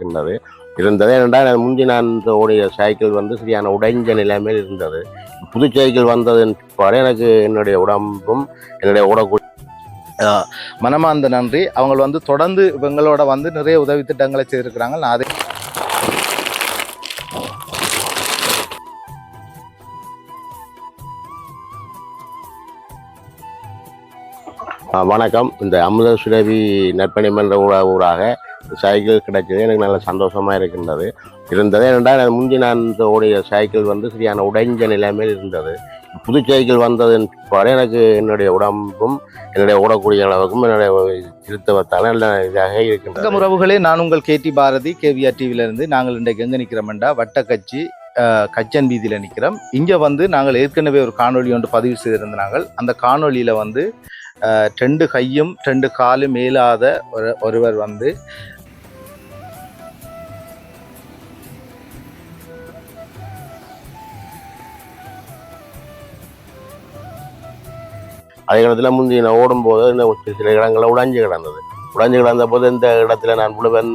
இருக்கின்றது. இருந்தது ஏனென்றால் முந்தி நான் ஓடிய சைக்கிள் வந்து சரியான உடைஞ்ச நிலைமையில் இருந்தது. புது சைக்கிள் வந்ததன் பிற்பாடு எனக்கு என்னுடைய உடம்பும் என்னுடைய ஓடக்கூடிய மனமார்ந்த நன்றி. அவங்க வந்து தொடர்ந்து இவங்களோட வந்து நிறைய உதவி திட்டங்களை செய்திருக்கிறாங்க. நான் அதை வணக்கம். இந்த அமுத சுரபி நற்பணி மன்ற ஊடாக சைக்கிள் கிடைச்சது எனக்கு நல்ல சந்தோஷமாக இருக்கின்றது. இருந்தது ஏனென்றால் முந்தி நான் ஓடிய சைக்கிள் வந்து சரியான உடைஞ்ச நிலைமையில் இருந்தது. புது சைக்கிள் வந்ததன் பிற்பாடு எனக்கு என்னுடைய உடம்பும் என்னுடைய ஓடக்கூடிய அளவுக்கும் என்னுடைய திருத்தவத்தால் நல்ல இதாக இருக்கின்றது. உறவுகளே, நான் உங்கள் கேடி பாரதி, கேவிஆர் டிவியிலிருந்து. நாங்கள் இன்றைக்கு எங்கே நிற்கிறோம்டா, வட்டக்கட்சி கச்சன் வீதியில் நிற்கிறோம். இங்கே வந்து நாங்கள் ஏற்கனவே ஒரு காணொலி ஒன்று பதிவு செய்திருந்தாங்க. அந்த காணொலியில் வந்து 2 கையும் 2 காலும் மேலாத ஒருவர் வந்து அதே இடத்துல முந்தி நான் ஓடும்போது இந்த சில இடங்களில் உடைஞ்சு கிடந்த போது இந்த இடத்துல நான் விழுவன்,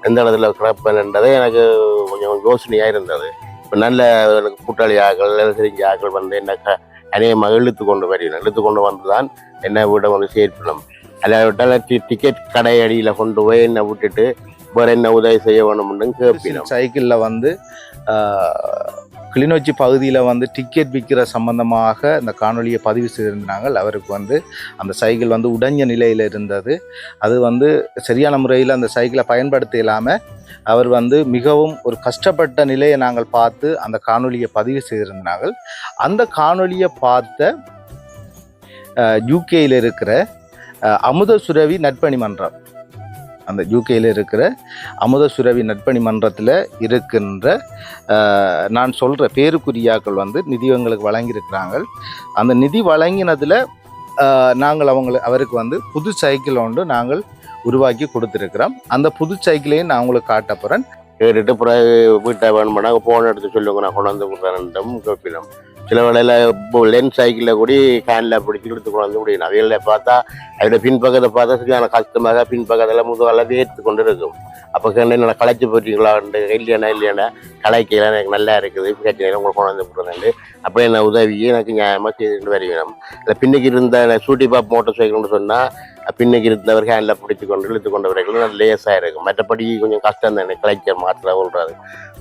எந்த இடத்துல கிடப்பேன் என்றதே எனக்கு கொஞ்சம் யோசனையாக இருந்தது. இப்போ நல்ல கூட்டாளி ஆக்கள் தெரிஞ்ச ஆக்கள் வந்து என்ன அநேகமாக இழுத்து கொண்டு வந்து தான் என்னை விட வந்து சேர்க்கணும். அல்லாவிட்டால் டிக்கெட் கடை அடியில் கொண்டு போய் என்னை விட்டுட்டு வேறு என்ன உதவி செய்ய வேணும்னு கேட்பினோம். சைக்கிளில் வந்து கிளிநொச்சி பகுதியில் வந்து டிக்கெட் விற்கிற சம்பந்தமாக இந்த காணொலியை பதிவு செய்திருந்தாங்க. அவருக்கு வந்து அந்த சைக்கிள் வந்து உடைஞ்ச நிலையில் இருந்தது. அது வந்து சரியான முறையில் அந்த சைக்கிளை பயன்படுத்த இல்லாமல் அவர் வந்து மிகவும் ஒரு கஷ்டப்பட்ட நிலையை நாங்கள் பார்த்து அந்த காணொலியை பதிவு செய்திருந்தாங்க. அந்த காணொலியை பார்த்த யூகேயில் இருக்கிற அமுத சுரவி நற்பணி மன்றம், அந்த யூகேயில் இருக்கிற அமுத சுரவி நற்பணி மன்றத்தில் இருக்கின்ற நான் சொல்கிற பேருக்குரியாக்கள் வந்து நிதி எங்களுக்கு வழங்கியிருக்கிறாங்க. அந்த நிதி வழங்கினதில் நாங்கள் அவருக்கு வந்து புது சைக்கிள் ஒன்று நாங்கள் உருவாக்கி கொடுத்துருக்குறோம். அந்த புது சைக்கிளையும் நான் உங்களுக்கு காட்ட போகிறேன். கேட்டுட்டு பிறகு வீட்டை வேணுமானா ஃபோன் எடுத்து சொல்லுங்க, நான் கொண்டு வந்து கொடுக்குறேன்ட்டும் கேட்பினோம். சில வேளையில் இப்போ லென்ஸ் சைக்கிளில் கூட கேனில் பிடிச்சி எடுத்து கொண்டு வந்து முடியும். அவைகளில் பார்த்தா அதோட பின்பக்கத்தை பார்த்தா சரியான கஷ்டமாக பின்பக்கத்தில் முதுகெல்லாம் வேர்த்து கொண்டு இருக்கும். அப்போ என்ன களைச்சி போட்டீங்களான்ட்டு இல்லையானா கலைக்கலாம் எனக்கு நல்லா இருக்குது, பிரச்சனை உங்களுக்கு கொண்டு வந்து கொடுக்குறேன். அப்போ என்ன உதவியை எனக்கு நியாயமாக செய்துட்டு வருவேன். இல்லை பின்னுக்கு இருந்த சூட்டி பாப் மோட்டர் சைக்கிள்னு சொன்னால் பின்னுக்கு இருந்தவர் ஹேண்டில் பிடிச்சி கொண்டு இழுத்து கொண்டு வரைக்கும் நல்ல லேஸாக இருக்கும். மற்றபடி கொஞ்சம் கஷ்டம் தானே கலைச்ச மாற்ற விடுறாரு.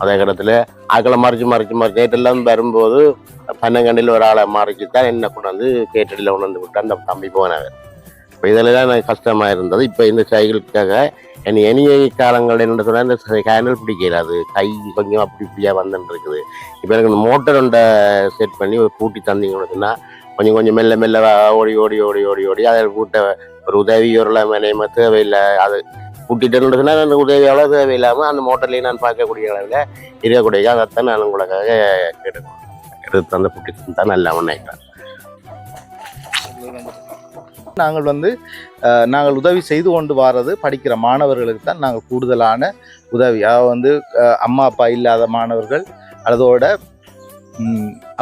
அதே இடத்துல ஆக்களை மறைச்சு கேட்டெல்லாம் வரும்போது பன்னங்கண்டில் ஒரு ஆளை மறைச்சி தான் என்ன கொண்டு வந்து கேட்டடியில் கொண்டு வந்து விட்டு அந்த தம்பி போனாங்க. இப்போ இதில் தான் எனக்கு கஷ்டமாக இருந்தது. இப்போ இந்த சைக்கிளுக்காக இனிய காலங்கள் என்ன சொன்னால் இந்த ஹேண்டில் பிடிக்கல, அது கை கொஞ்சம் அப்படி இப்படியாக வந்துட்டு இருக்குது. இப்போ எனக்கு இந்த மோட்டர் ஒன்றை செட் பண்ணி பூட்டி தந்தீங்கன்னு சொன்னால் கொஞ்சம் மெல்ல ஓடி அதை கூட்ட ஒரு உதவி ஒரு நிலைமை தேவையில்லை. அது கூட்டிட்டு சொன்னால் அந்த உதவி எவ்வளோ தேவையில்லாமல் அந்த மோட்டர்லேயும் நான் பார்க்கக்கூடிய அளவில் இருக்கக்கூடிய அதைத்தான் நான் உங்களுக்காக கேட்டுக்கணும். எடுத்து அந்த கூட்டி தான் நல்லா நினைக்கிறேன். நாங்கள் உதவி செய்து கொண்டு வர்றது படிக்கிற மாணவர்களுக்கு தான் நாங்கள் கூடுதலான உதவி. அதாவது வந்து அம்மா அப்பா இல்லாத மாணவர்கள், அதோட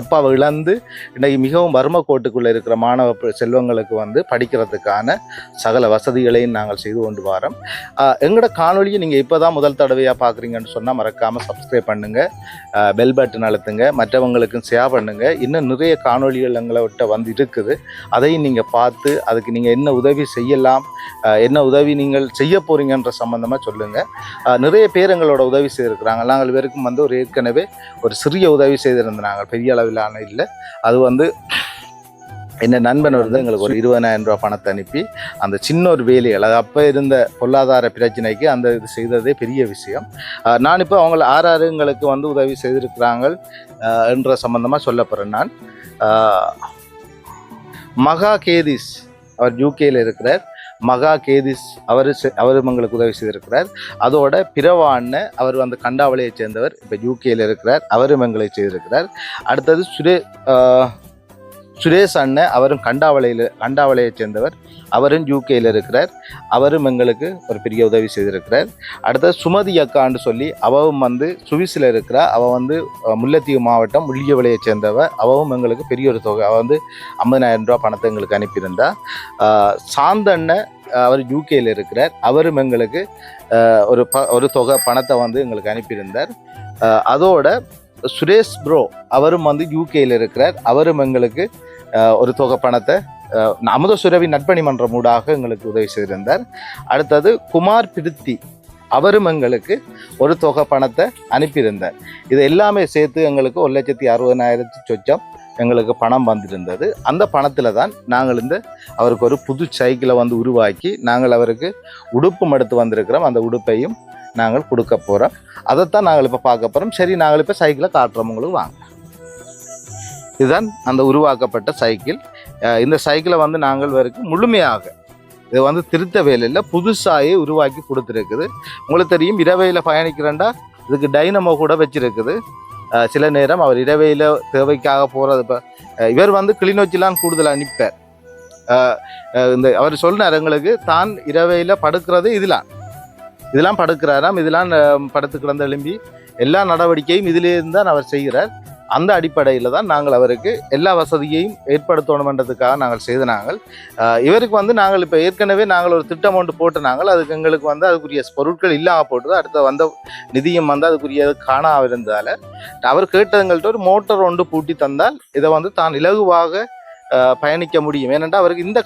அப்பாவை இழந்து இன்றைக்கு மிகவும் வறுமை கோட்டுக்குள்ளே இருக்கிற மாணவ செல்வங்களுக்கு வந்து படிக்கிறதுக்கான சகல வசதிகளையும் நாங்கள் செய்து கொண்டு வரோம். எங்களோட காணொலியை நீங்கள் இப்போ தான் முதல் தடவையாக பார்க்குறீங்கன்னு சொன்னால் மறக்காமல் சப்ஸ்கிரைப் பண்ணுங்கள், பெல் பட்டன் அழுத்துங்க, மற்றவங்களுக்கும் ஷேர் பண்ணுங்கள். இன்னும் நிறைய காணொலிகள் எங்களை விட்ட வந்து இருக்குது. அதையும் நீங்கள் பார்த்து அதுக்கு நீங்கள் என்ன உதவி செய்யலாம், என்ன உதவி நீங்கள் செய்ய போகிறீங்கன்ற சம்மந்தமாக சொல்லுங்கள். நிறைய பேர் எங்களோட உதவி செய்திருக்கிறாங்க. நாங்கள் பேருக்கும் வந்து ஒரு ஏற்கனவே ஒரு சிறிய உதவி செய்திருந்தாங்க, பெரிய அளவிலான இல்லை. அது வந்து என்ன நண்பன் வந்து எங்களுக்கு ஒரு 20,000 ரூபா பணத்தை அனுப்பி அந்த சின்ன ஒரு வேலைகள், அது அப்போ இருந்த பொருளாதார பிரச்சனைக்கு அந்த இது செய்ததே பெரிய விஷயம். நான் இப்போ அவங்கள எங்களுக்கு வந்து உதவி செய்திருக்கிறாங்க என்ற சம்பந்தமாக சொல்ல போகிறேன். நான் மகா கேதிஸ், அவர் யூகேயில் இருக்கிறார். மகா கேதிஸ் அவரும் எங்களுக்கு உதவி செய்திருக்கிறார். அதோட பிரவான்னு அவர் வந்து கண்டாவளையை சேர்ந்தவர், இப்போ யூகேயில் இருக்கிறார், அவரும் எங்களை செய்திருக்கிறார். அடுத்தது சுரேஷ் அண்ணன் அவரும் கண்டாவளையை சேர்ந்தவர், அவரும் யூகேயில் இருக்கிறார். அவரும் எங்களுக்கு ஒரு பெரிய உதவி செய்திருக்கிறார். அடுத்தது சுமதி அக்கான்னு சொல்லி அவவும் வந்து சுவிஸில் இருக்கிறா. அவள் வந்து முல்லைத்தீவு மாவட்டம் முள்ளியவளையை சேர்ந்தவ. அவவும் எங்களுக்கு பெரிய ஒரு தொகை, அவள் வந்து 50,000 ரூபா பணத்தை எங்களுக்கு அனுப்பியிருந்தா. சாந்தண்ணன் அவர் யூகேயில் இருக்கிறார். அவரும் எங்களுக்கு ஒரு தொகை பணத்தை வந்து எங்களுக்கு அனுப்பியிருந்தார். அதோட சுரேஷ் ப்ரோ அவரும் வந்து யூகேயில் இருக்கிறார். அவரும் எங்களுக்கு ஒரு தொகை பணத்தை அமுத சுரவி நட்பணி மன்றம் ஊடாக எங்களுக்கு உதவி செய்திருந்தார். அடுத்தது குமார் பிருத்தி அவரும் எங்களுக்கு ஒரு தொகை பணத்தை அனுப்பியிருந்தார். இது எல்லாமே சேர்த்து எங்களுக்கு 1,60,000 சொச்சம் எங்களுக்கு பணம் வந்திருந்தது. அந்த பணத்தில் தான் நாங்கள் அவருக்கு ஒரு புது சைக்கிளை வந்து உருவாக்கி நாங்கள் அவருக்கு உடுப்பும் எடுத்து வந்திருக்கிறோம். அந்த உடுப்பையும் நாங்கள் கொடுக்க போகிறோம். அதைத்தான் நாங்கள் இப்போ பார்க்க போகிறோம். சரி, நாங்கள் இப்போ சைக்கிளை காட்டுறோம், உங்களுக்கு வாங்க. இதுதான் அந்த உருவாக்கப்பட்ட சைக்கிள். இந்த சைக்கிளை வந்து நாங்கள் வரைக்கும் முழுமையாக இது வந்து திருத்த வேலையில் புதுசாகவே உருவாக்கி கொடுத்துருக்குது. உங்களுக்கு தெரியும், இரவையில் பயணிக்கிறேன்டா இதுக்கு டைனமோ கூட வச்சுருக்குது. சில நேரம் அவர் இரவையில் தேவைக்காக போகிறது. இப்போ இவர் வந்து கிளிநொச்சிலாம் கூடுதல் அனுப்பார். அவர் சொன்னார் எங்களுக்கு, தான் இரவையில் படுக்கிறது இதெல்லாம் படுக்கிறாராம். இதெல்லாம் படுத்து கிடந்து எழும்பி எல்லா நடவடிக்கையும் இதிலேருந்து தான் அவர் செய்கிறார். அந்த அடிப்படையில் தான் நாங்கள் அவருக்கு எல்லா வசதியையும் ஏற்படுத்தணுன்றதுக்காக நாங்கள் செய்தனாங்கள். இவருக்கு வந்து நாங்கள் இப்போ ஏற்கனவே நாங்கள் ஒரு திட்டம் ஒன்று போட்டுனாங்கள். அதுக்கு எங்களுக்கு வந்து அதுக்குரிய பொருட்கள் இல்லாமல் போட்டது. அடுத்த வந்த நிதியம் வந்து அதுக்குரிய காணாமல் இருந்ததால் அவர் கேட்டதுங்கள்ட்ட ஒரு மோட்டர் ஒன்று பூட்டி தந்தால் இதை வந்து தான் இலகுவாக பயணிக்க முடியும். ஏனென்றால் அவருக்கு இந்த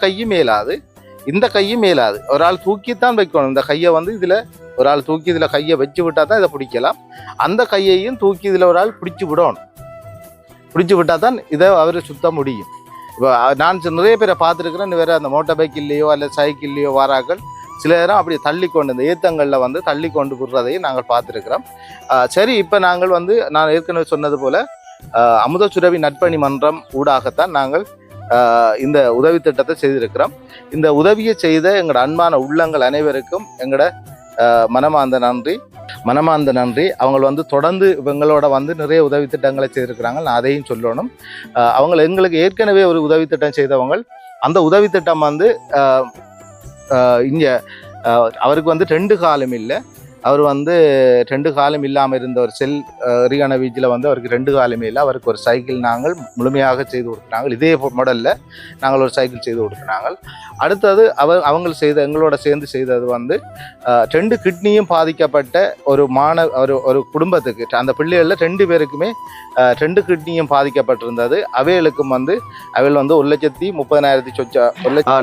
கையும் மேலாது, ஒரு ஆள் தூக்கித்தான் வைக்கணும். இந்த கையை வந்து இதில் ஒரு ஆள் தூக்கி இதில் கையை வச்சு விட்டால் தான் இதை பிடிக்கலாம். அந்த கையையும் தூக்கி இதில் ஒரு ஆள் பிடிச்சி விட்டால் தான் இதை அவர் சுத்த முடியும். இப்போ நான் நிறைய பேரை பார்த்துருக்குறேன். வேறு அந்த மோட்டார் பைக்கில்லையோ அல்ல சைக்கிள்லையோ வாராக்கள் சில நேரம் அப்படி தள்ளி கொண்டு இந்த ஏத்தங்களில் வந்து தள்ளி கொண்டு விடுறதையும் நாங்கள் பார்த்துருக்குறோம். சரி, இப்போ நாங்கள் வந்து நான் ஏற்கனவே சொன்னது போல் அமுத சுரவி நட்பணி மன்றம் ஊடாகத்தான் நாங்கள் இந்த உதவி திட்டத்தை செய்திருக்கிறோம். இந்த உதவியை செய்த எங்களோட அன்பான உள்ளங்கள் அனைவருக்கும் எங்களோட மனமார்ந்த நன்றி. அவங்க வந்து தொடர்ந்து இவங்களோட வந்து நிறைய உதவி திட்டங்களை செய்திருக்கிறாங்க. நான் அதையும் சொல்லணும். அவங்க எங்களுக்கு ஏற்கனவே ஒரு உதவி திட்டம் செய்தவங்க. அந்த உதவி திட்டம் வந்து இங்கே அவருக்கு வந்து 2 காலம் இல்லை. அவர் வந்து 2 காலம் இல்லாமல் இருந்த ஒரு ரிகானா பீச்சில் வந்து அவருக்கு 2 காலமே இல்லை. அவருக்கு ஒரு சைக்கிள் நாங்கள் முழுமையாக செய்து கொடுக்குறாங்க. இதே மாடலில் நாங்கள் ஒரு சைக்கிள் செய்து கொடுக்குறாங்க. அடுத்தது எங்களோட சேர்ந்து செய்தது வந்து 2 கிட்னியும் பாதிக்கப்பட்ட ஒரு குடும்பத்துக்கு, அந்த பிள்ளைகளில் 2 பேருக்குமே 2 கிட்னியும் பாதிக்கப்பட்டிருந்தது. அவைகளுக்கும் வந்து 1,30,000 சொச்சா.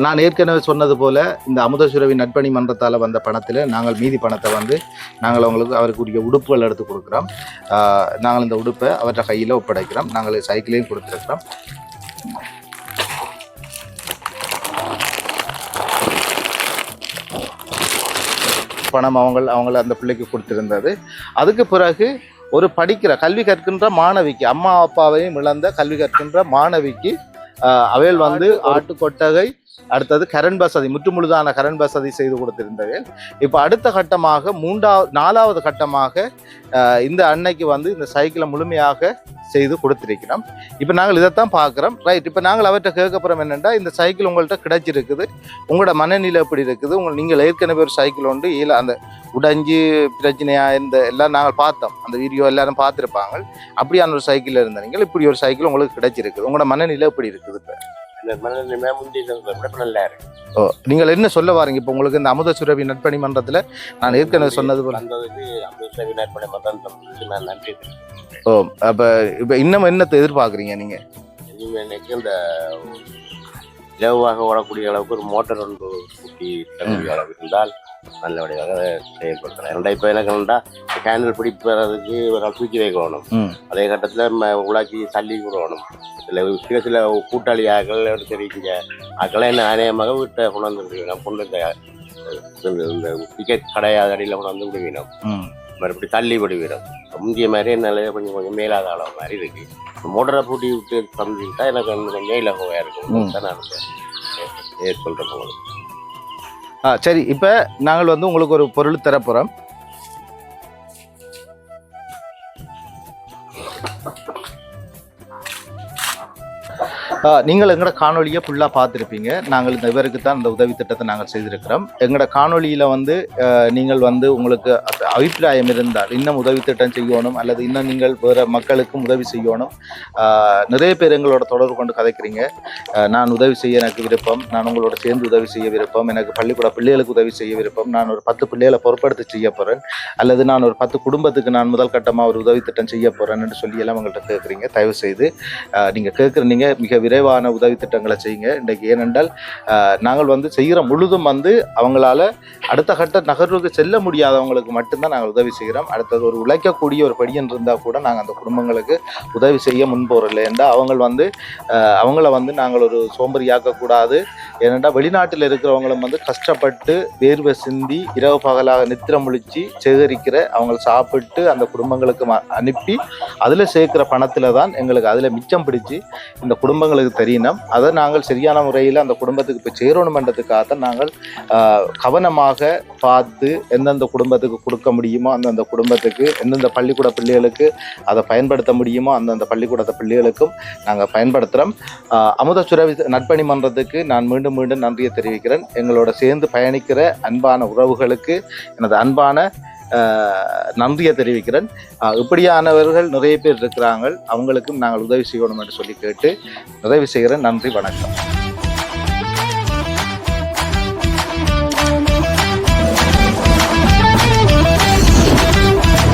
நான் ஏற்கனவே சொன்னது போல இந்த அமுத சுரவி நட்பணி மன்றத்தால் வந்த பணத்தில் நாங்கள் மீதி பணத்தை வந்து நாங்கள் அவருக்குரிய உடுப்புகள் எடுத்து கொடுக்குறோம். நாங்கள் இந்த உடுப்பை அவற்றை கையில் ஒப்படைக்கிறோம். நாங்கள் சைக்கிளையும் கொடுத்துருக்கிறோம். பணம் அவங்கள அந்த பிள்ளைக்கு கொடுத்திருந்தது. அதுக்கு பிறகு ஒரு கல்வி கற்கின்ற மாணவிக்கு, அம்மா அப்பாவையும் இழந்த கல்வி கற்கின்ற மாணவிக்கு அவையில் வந்து ஆட்டு கொட்டகை, அடுத்தது கரண்ட் வசதி, முற்றுமுழுதான கரண்ட் வசதி செய்து கொடுத்திருந்தவர்கள். இப்போ அடுத்த கட்டமாக 4வது கட்டமாக இந்த அன்னைக்கு வந்து இந்த சைக்கிளை முழுமையாக செய்து கொடுத்திருக்கிறோம். இப்போ நாங்கள் இதைத்தான் பார்க்குறோம். ரைட், இப்போ நாங்கள் அவர்கிட்ட கேட்கப்புறம் என்னென்னா, இந்த சைக்கிள் உங்கள்கிட்ட கிடைச்சிருக்குது, உங்களோட மனநிலை எப்படி இருக்குது, நீங்கள் ஏற்கனவே ஒரு சைக்கிள் உண்டு அந்த உடைஞ்சி பிரச்சனையாக இருந்த எல்லாம் நாங்கள் பார்த்தோம். அந்த வீடியோ எல்லாரும் பார்த்துருப்பாங்க. அப்படியான ஒரு சைக்கிளில் இருந்த நீங்கள் இப்படி ஒரு சைக்கிள் உங்களுக்கு கிடைச்சிருக்குது, உங்களோட மனநிலை எப்படி இருக்குது? இப்போ நீங்கள் என்ன சொல்ல வாரீங்க? இப்போ உங்களுக்கு இந்த அமுத சுரவி நட்பணி மன்றத்தில் நான் ஏற்கனவே சொன்னது போல அப்போ இப்போ இன்னும் என்னத்தை எதிர்பார்க்குறீங்க நீங்கள்? இந்த இலவாக ஓடக்கூடிய அளவுக்கு ஒரு மோட்டர் ஒன்று கூட்டி தகுதி அளவு இருந்தால் நல்லபடியாக செயல்படுத்துறேன். இப்போ எனக்கு என்னன்னா கேண்டில் பிடிப்பதற்கு ஒரு தூக்கி வைக்கணும். அதே கட்டத்தில் உலாக்கி தள்ளி விடணும். சில கூட்டாளியாக்கள் தெரிவிக்கிற ஆக்களை என்ன அநேகமாக வீட்டை கொண்டு இந்த டிக்கெட் கடையாது அடியில் கொண்டு விடுவினோம். மறுபடி தள்ளி விடுவிடும். முந்திய மாதிரி என்னால் கொஞ்சம் மேலாத அளவு மாதிரி இருக்கு. மோட்டரை பூட்டி விட்டு தந்துக்கிட்டா எனக்கு கொஞ்சம் மேலாகவே இருக்கும் தான் நான் சொல்கிறேன் உங்களுக்கு. சரி, இப்போ நாங்கள் வந்து உங்களுக்கு ஒரு பொருள் தரப்போகிறோம். நீங்கள் எங்களோட காணொலியை ஃபுல்லாக பார்த்துருப்பீங்க. நாங்கள் இந்த இவருக்கு தான் இந்த உதவி திட்டத்தை நாங்கள் செய்திருக்கிறோம். எங்களோட காணொலியில் வந்து நீங்கள் வந்து உங்களுக்கு அபிப்பிராயம் இருந்தால் இன்னும் உதவி திட்டம் செய்யணும் அல்லது இன்னும் நீங்கள் வேறு மக்களுக்கும் உதவி செய்யணும். நிறைய பேர் எங்களோட தொடர்பு கொண்டு கதைக்கிறீங்க. நான் உதவி செய்ய எனக்கு விருப்பம், நான் உங்களோட சேர்ந்து உதவி செய்ய விருப்பம், எனக்கு பள்ளிக்கூட பிள்ளைகளுக்கு உதவி செய்ய விருப்பம், நான் ஒரு 10 பிள்ளைகளை பொறுப்படுத்தி செய்ய போகிறேன், அல்லது நான் ஒரு 10 குடும்பத்துக்கு நான் முதல் கட்டமாக ஒரு உதவி திட்டம் செய்ய போகிறேன்னு சொல்லி எல்லாம் உங்கள்கிட்ட கேட்குறீங்க. தயவு செய்து நீங்கள் கேட்குறீங்க மிக விரைவான உதவி திட்டங்களை செய்யுங்க. இன்றைக்கு ஏனென்றால் நாங்கள் வந்து செய்கிற முழுதும் வந்து அவங்களால அடுத்த கட்ட நகர்வுக்கு செல்ல முடியாதவங்களுக்கு மட்டும்தான் நாங்கள் உதவி செய்கிறோம். அடுத்தது ஒரு உழைக்கக்கூடிய ஒரு படியன் இருந்தால் கூட நாங்கள் அந்த குடும்பங்களுக்கு உதவி செய்ய முன்போறலை என்றால் அவங்கள வந்து நாங்கள் ஒரு சோம்பறியாக்கக்கூடாது. ஏனென்றால் வெளிநாட்டில் இருக்கிறவங்களும் வந்து கஷ்டப்பட்டு வேர்வை சிந்தி இரவு பகலாக நித்திரம் முழிச்சு சேகரிக்கிற அவங்களை சாப்பிட்டு அந்த குடும்பங்களுக்கு அனுப்பி அதில் சேர்க்கிற பணத்தில் தான் எங்களுக்கு அதில் மிச்சம் பிடிச்சி இந்த குடும்பங்களுக்கு தெரியணும். அதை நாங்கள் சரியான முறையில் அந்த குடும்பத்துக்கு போய் சேரணுமென்றதுக்காகத்தான் நாங்கள் கவனமாக பார்த்து எந்தெந்த குடும்பத்துக்கு கொடுக்க முடியுமோ அந்தந்த குடும்பத்துக்கு, எந்தெந்த பள்ளிக்கூட பிள்ளைகளுக்கு அதை பயன்படுத்த முடியுமோ அந்தந்த பள்ளிக்கூடத்தை பிள்ளைகளுக்கும் நாங்கள் பயன்படுத்துகிறோம். அமுதசுரவி நட்பணி மன்றத்துக்கு நான் மீண்டும் நன்றியை தெரிவிக்கிறேன். எங்களோட சேர்ந்து பயணிக்கிற அன்பான உறவுகளுக்கு எனது அன்பான நன்றியை தெரிவிக்கிறேன். இப்படியானவர்கள் நிறைய பேர் இருக்கிறாங்க, அவங்களுக்கும் நாங்கள் உதவி செய்யணும் என்று சொல்லி கேட்டு நிறைவு செய்கிறேன். நன்றி, வணக்கம்.